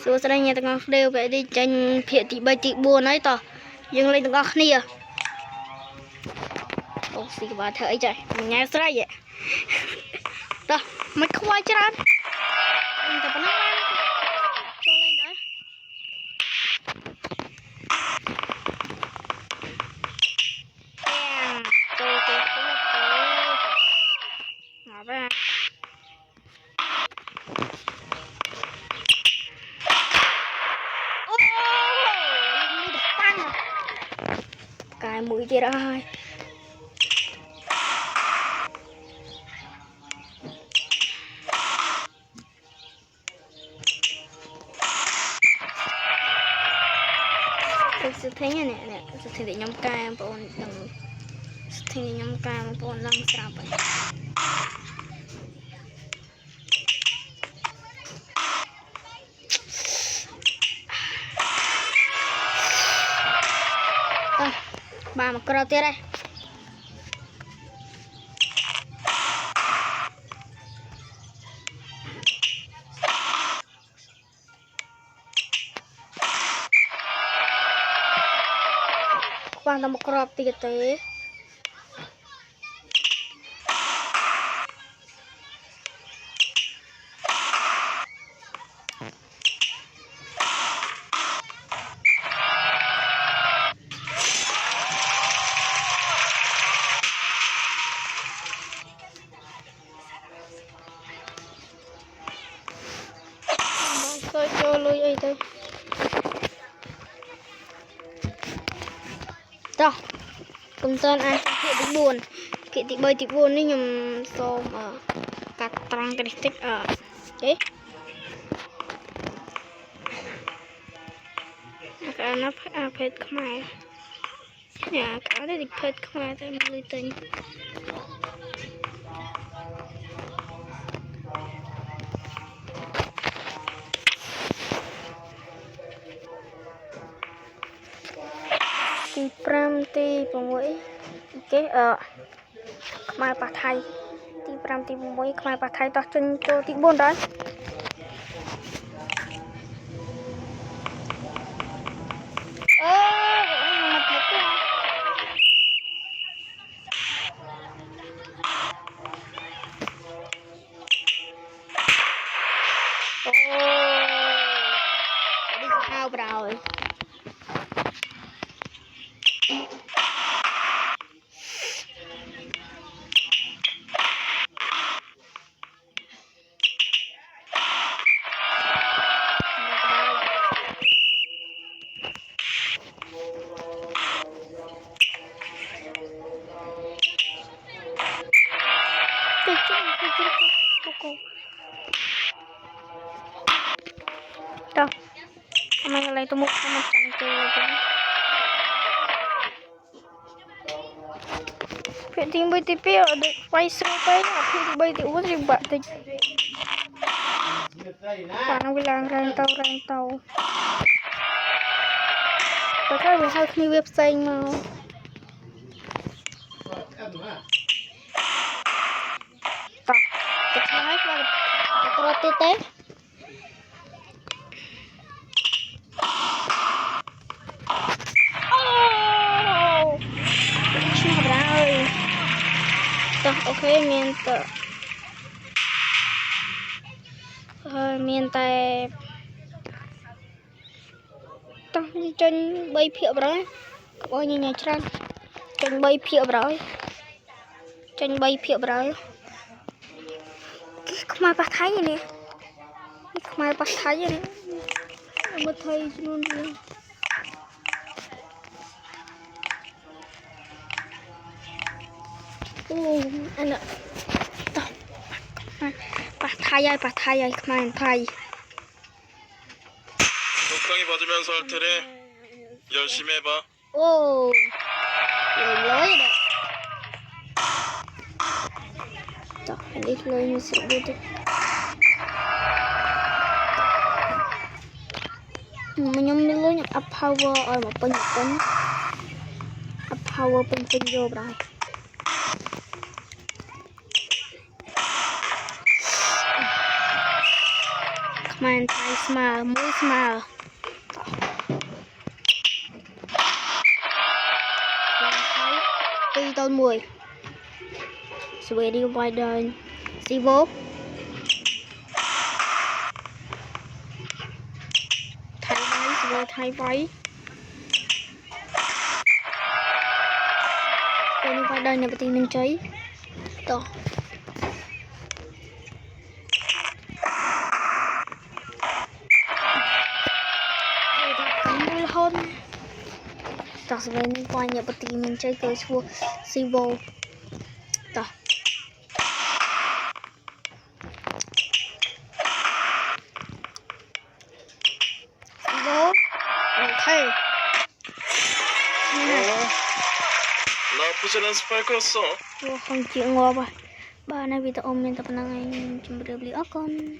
số sẽ nhà tụi con đều vậy đi tranh phía thì bay chị buồn ấy tỏ dừng lên tụi con kia ô xì bà thở chạy mình nghe sai vậy tỏ mấy không ai chơi mình tập nó cho lên đấy tôi cũng là ngỏ ra cái mũi kia đó thôi tôi sẽ thấy như này nè sẽ thấy để nhóm cam bọn đừng sẽ thấy nhóm cam bọn đang sao vậy bà một cờ tia đây quan tâm một cờ tia tới cho lôi ấy thôi đó công tên ai hiện bị buồn hiện bị bơi bị buồn đi nhầm xôm ở cắt trăng cái tích ở đấy cái nó phết không ai nhà cái đấy phết không ai tới người tình tí pram tí mũi cái mai bà thay tí pram tí mũi mai bà thay tao chân cho tí buồn đấy đi sao rồi đâu mày lại tôi một chẳng chơi phiền tiếng bay tiếp ở được quay sâu tới là phiền bay thì uống riêng bạn thì nó bilang rantau padahal bisa di website mau tak terkait pada roti teh ok miền tây tao trên bay phiệu rồi coi như nhà trang trên bay phiệu rồi không ai bắt thấy gì nè không ai bắt thấy gì nè mà thấy luôn đi anh ạ bắt thay không ai thay 적당히 받으면서 할 테니 열심히 해봐. 오, lối đấy. Đó, anh đi lối như sự vô tích. Mà nhóm đi lối nhập up power ở một bên up power bên vô rồi. Man Thai smile, mũi smile. Từ tôn 10 Swedish Widen Sivo Thái váy Sivo Thái váy Swedish Widen này bật mình cháy to cắm hôn to Swedish Widen này bật mình cháy tới Sivo to 오케이. 나쁘지 않은 스파이크였어. Không chịu ngồi bà. Bà này vì tao ôm nên tao phải năng chuẩn bị được lý ốc con.